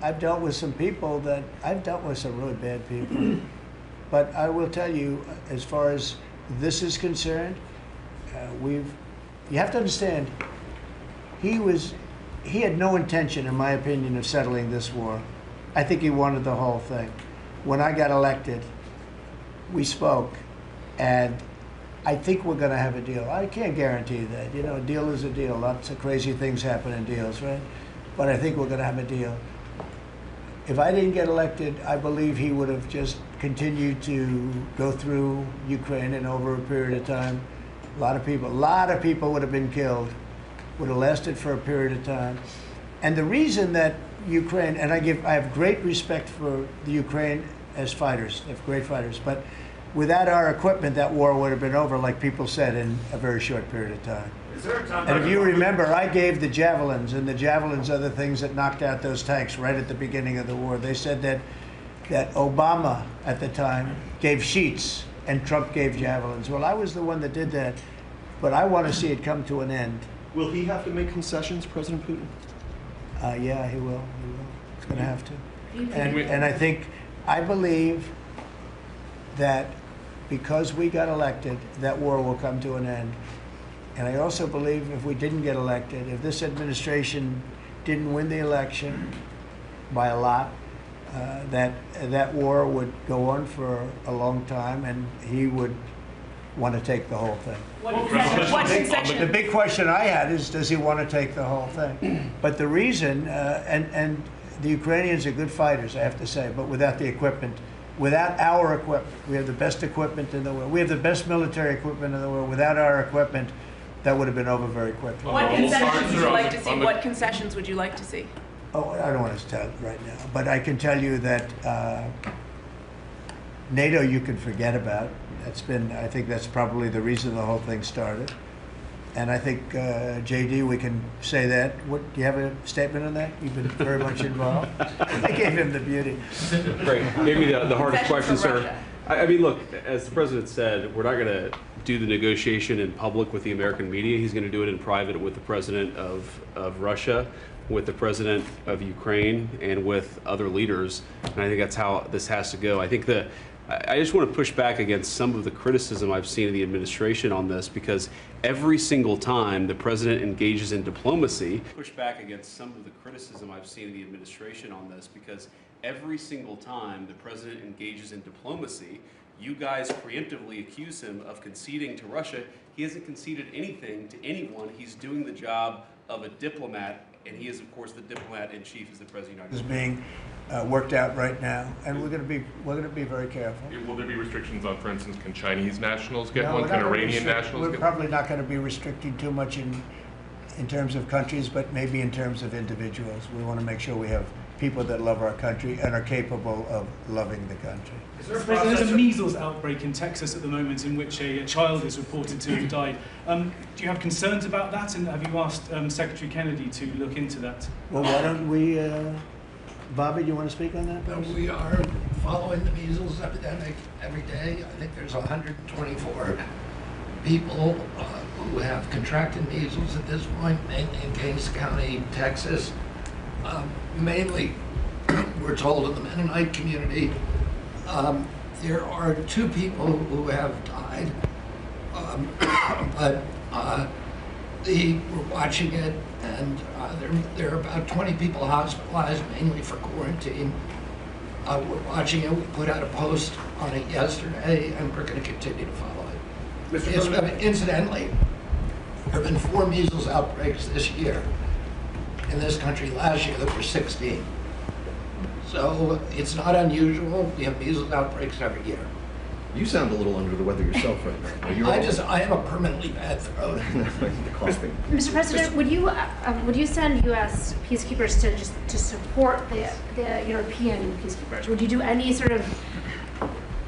Speaker 2: I've dealt with some people I've dealt with some really bad people. But I will tell you, as far as this is concerned, you have to understand, he had no intention, in my opinion, of settling this war. I think he wanted the whole thing. When I got elected, we spoke, and I think we're going to have a deal. I can't guarantee that. A deal is a deal. Lots of crazy things happen in deals, right? But I think we're going to have a deal. If I didn't get elected, I believe he would have just continued to go through Ukraine, and over a period of time, a lot of people would have been killed. Would have lasted for a period of time. And the reason that Ukraine, and I have great respect for the Ukraine as fighters, they have great fighters, but without our equipment, that war would have been over, like people said, in a very short period of time. And if you remember, I gave the javelins, and the javelins are the things that knocked out those tanks right at the beginning of the war. They said that Obama at the time gave sheets and Trump gave javelins. Well, I was the one that did that, but I want to see it come to an end.
Speaker 7: Will he have to make concessions, President Putin?
Speaker 2: Yeah, he will. He's going to have to. And I believe that because we got elected, that war will come to an end. And I also believe if we didn't get elected, if this administration didn't win the election by a lot, that war would go on for a long time, and he would want to take the whole thing.
Speaker 5: What concession?
Speaker 2: The big question I had is, does he want to take the whole thing? But the reason, and the Ukrainians are good fighters, I have to say, but without the equipment, without our equipment, we have the best equipment in the world. We have the best military equipment in the world. Without our equipment, that would have been over very quickly.
Speaker 5: What concessions would you like to see? What concessions would you like to see?
Speaker 2: Oh, I don't want to tell right now, but I can tell you that NATO you can forget about. I think that's probably the reason the whole thing started. And I think, JD, we can say that. Do you have a statement on that? You've been very much involved. I gave him the beauty.
Speaker 14: Great. Maybe the hardest question, sir. I mean, look, as the president said, we're not going to do the negotiation in public with the American media. He's going to do it in private with the president of Russia, with the president of Ukraine, and with other leaders. And I think that's how this has to go. I think I just want to push back against some of the criticism I've seen of the administration on this, because every single time the president engages in diplomacy, you guys preemptively accuse him of conceding to Russia. He hasn't conceded anything to anyone. He's doing the job of a diplomat, and he is, of course, the diplomat in chief as the president of the United States.
Speaker 2: Is being worked out right now, and we're going to be very careful.
Speaker 13: Will there be restrictions on, for instance, can Chinese nationals get one? Can Iranian nationals get one?
Speaker 2: We're probably not going to be restricting too much in terms of countries, but maybe in terms of individuals. We want to make sure we have people that love our country and are capable of loving the country.
Speaker 3: There's a measles outbreak in Texas at the moment in which a child is reported to have died. Do you have concerns about that, and have you asked Secretary Kennedy to look into that?
Speaker 2: Well, why don't we, Bobby, do you want to speak on that?
Speaker 15: No, we are following the measles epidemic every day. I think there's 124 people who have contracted measles at this point, mainly in Kings County, Texas. Mainly, we're told in the Mennonite community. There are 2 people who have died, but we're watching it, and there are about 20 people hospitalized, mainly for quarantine. We're watching it. We put out a post on it yesterday, and we're going to continue to follow it. Incidentally, there have been 4 measles outbreaks this year. In this country last year, there were 16. So it's not unusual. We have measles outbreaks every year.
Speaker 7: You sound a little under the weather yourself right now.
Speaker 15: I have a permanently bad throat.
Speaker 9: Mr. President, would you send U.S. peacekeepers to support the European peacekeepers? Would you do any sort of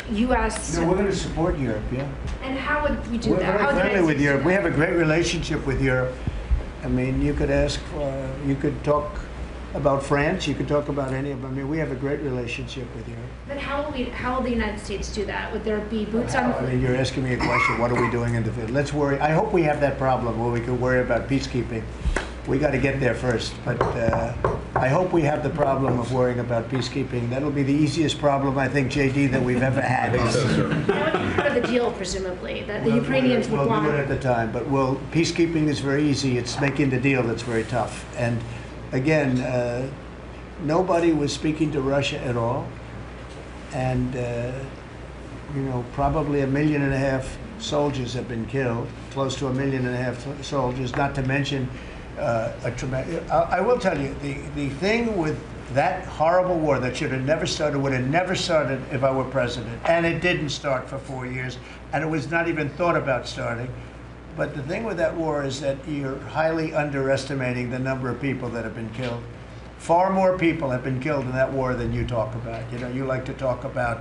Speaker 9: U.S.
Speaker 2: No, we're going to support Europe, yeah.
Speaker 9: And how would we do
Speaker 2: We're
Speaker 9: that?
Speaker 2: very friendly with Europe. We have a great relationship with Europe. I mean, you could you could talk about France, you could talk about any of them. I mean, we have a great relationship with Europe.
Speaker 9: But how will the United States do that? Would there be boots on the
Speaker 2: I mean, you're asking me a question, what are we doing in the field? Let's worry. I hope we have that problem where we could worry about peacekeeping. We got to get there first, but I hope we have the problem of worrying about peacekeeping. That'll be the easiest problem, I think, JD, that we've ever had.
Speaker 9: That would be part of the deal, presumably, that the Ukrainians would want.
Speaker 2: We'll do it at the time, but peacekeeping is very easy. It's making the deal that's very tough. And again, nobody was speaking to Russia at all, and probably 1.5 million soldiers have been killed, close to 1.5 million soldiers. Not to mention a tremendous. I will tell you, the thing with that horrible war that should have never started would have never started if I were president, and it didn't start for 4 years, and it was not even thought about starting. But the thing with that war is that you're highly underestimating the number of people that have been killed. Far more people have been killed in that war than you talk about. You know, you like to talk about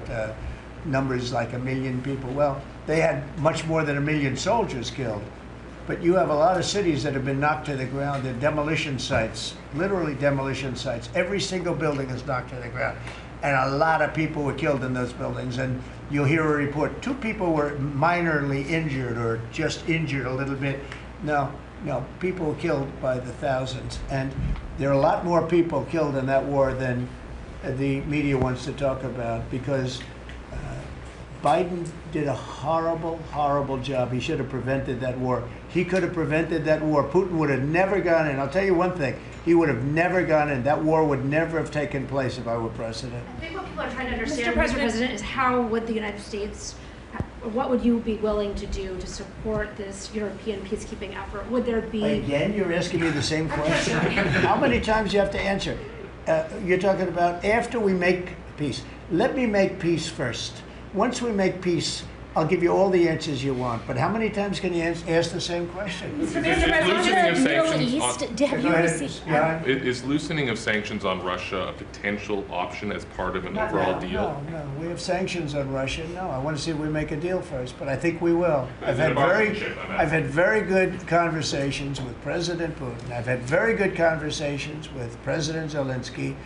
Speaker 2: numbers like 1 million people. Well, they had much more than 1 million soldiers killed. But you have a lot of cities that have been knocked to the ground. They're demolition sites, literally demolition sites. Every single building is knocked to the ground. And a lot of people were killed in those buildings. And you'll hear a report, 2 people were minorly injured or just injured a little bit. No, people were killed by the thousands. And there are a lot more people killed in that war than the media wants to talk about, because Biden did a horrible, horrible job. He should have prevented that war. He could have prevented that war. Putin would have never gone in. I'll tell you one thing. He would have never gone in. That war would never have taken place if I were president.
Speaker 9: I think what people are trying to understand, Mr. President, is how would the United States, what would you be willing to do to support this European peacekeeping effort? Would there be...
Speaker 2: Again, you're asking me the same question. How many times do you have to answer? You're talking about after we make peace. Let me make peace first. Once we make peace, I'll give you all the answers you want. But how many times can you ask the same question?
Speaker 13: Is loosening of sanctions
Speaker 2: Is
Speaker 13: loosening of sanctions on Russia a potential option as part of an overall deal?
Speaker 2: No. We have sanctions on Russia. No, I want to see if we make a deal first, but I think we will. I've had very good conversations with President Putin. I've had very good conversations with President Zelensky,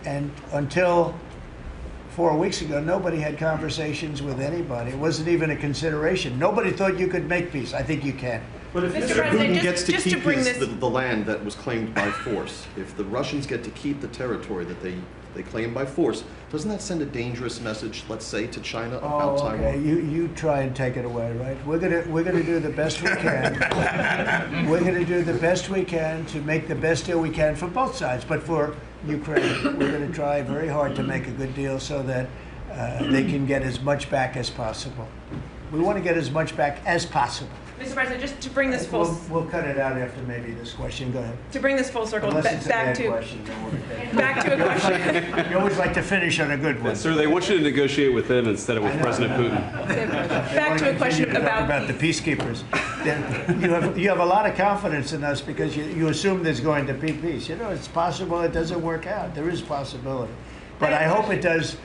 Speaker 2: and until 4 weeks ago, nobody had conversations with anybody. It wasn't even a consideration. Nobody thought you could make peace. I think you can.
Speaker 7: But if
Speaker 5: Mr. President,
Speaker 7: Putin gets to
Speaker 5: just
Speaker 7: keep
Speaker 5: to bring this...
Speaker 7: the land that was claimed by force, if the Russians get to keep the territory that they claim by force, doesn't that send a dangerous message, let's say, to China about Taiwan?
Speaker 2: Okay. You try and take it away, right? We're gonna do the best we can. We're gonna do the best we can to make the best deal we can for both sides. But for Ukraine, we're gonna try very hard to make a good deal so that they can get as much back as possible. We want to get as much back as possible.
Speaker 5: Mr. President, just to bring this full...
Speaker 2: We'll cut it out after maybe this question. Go ahead.
Speaker 5: To bring this full circle
Speaker 2: Unless it's a
Speaker 5: back
Speaker 2: bad
Speaker 5: to...
Speaker 2: question, then we'll
Speaker 5: Back to a question.
Speaker 2: You always like to finish on a good one.
Speaker 14: Sir, they want you to negotiate with them instead of with President Putin.
Speaker 5: Back to a question
Speaker 2: about the peacekeepers. Then you have a lot of confidence in us because you assume there's going to be peace. You know, it's possible it doesn't work out. There is possibility. But I hope it does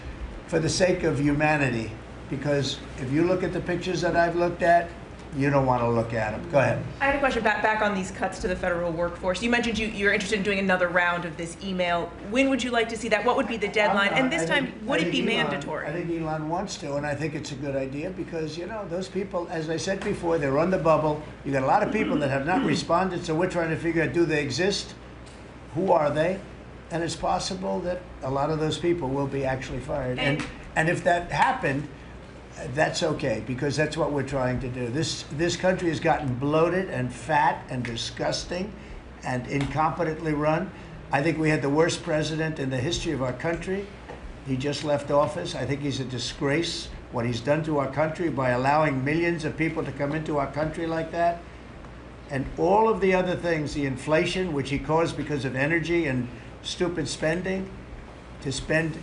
Speaker 2: for the sake of humanity, because if you look at the pictures that I've looked at, you don't want to look at them. Go ahead.
Speaker 5: I had a question back on these cuts to the federal workforce. You mentioned you're interested in doing another round of this email. When would you like to see that? What would be the deadline? And this time, would it be mandatory?
Speaker 2: I think Elon wants to, and I think it's a good idea because, you know, those people, as I said before, they're on the bubble. You got a lot of people that have not responded, so we're trying to figure out, do they exist? Who are they? And it's possible that a lot of those people will be actually fired. And if that happened, that's okay, because that's what we're trying to do. This country has gotten bloated and fat and disgusting and incompetently run. I think we had the worst president in the history of our country. He just left office. I think he's a disgrace, what he's done to our country by allowing millions of people to come into our country like that. And all of the other things, the inflation, which he caused because of energy and stupid spending, to spend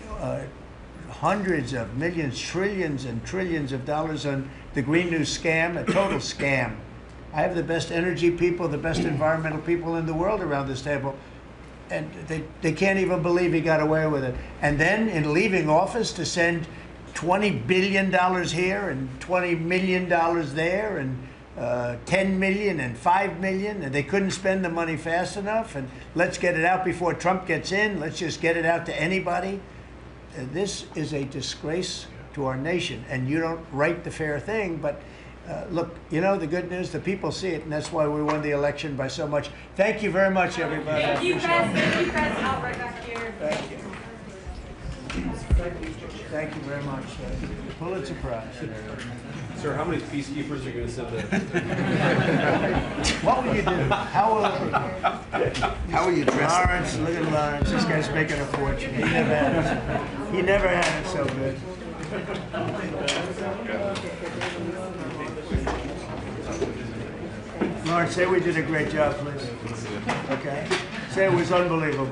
Speaker 2: hundreds of millions, trillions and trillions of dollars on the Green New scam, a total scam. I have the best energy people, the best environmental people in the world around this table, and they can't even believe he got away with it. And then in leaving office to send $20 billion here and $20 million there and 10 million and 5 million, and they couldn't spend the money fast enough, and let's get it out before Trump gets in, let's just get it out to anybody. This is a disgrace to our nation, and you don't write the fair thing, but look, you know, the good news, the people see it, and that's why we won the election by so much. Thank you very much, everybody.
Speaker 16: Thank you, Chris. Thank you, Chris. Out right back here.
Speaker 2: Thank you. Thank you very much. Pulitzer Prize.
Speaker 14: Sir, how many peacekeepers are you going to send there?
Speaker 2: What will you do? How will you dress? Lawrence, look at Lawrence. This guy's making a fortune. He never had it so good. Lawrence, say we did a great job, please. Okay? Say it was unbelievable.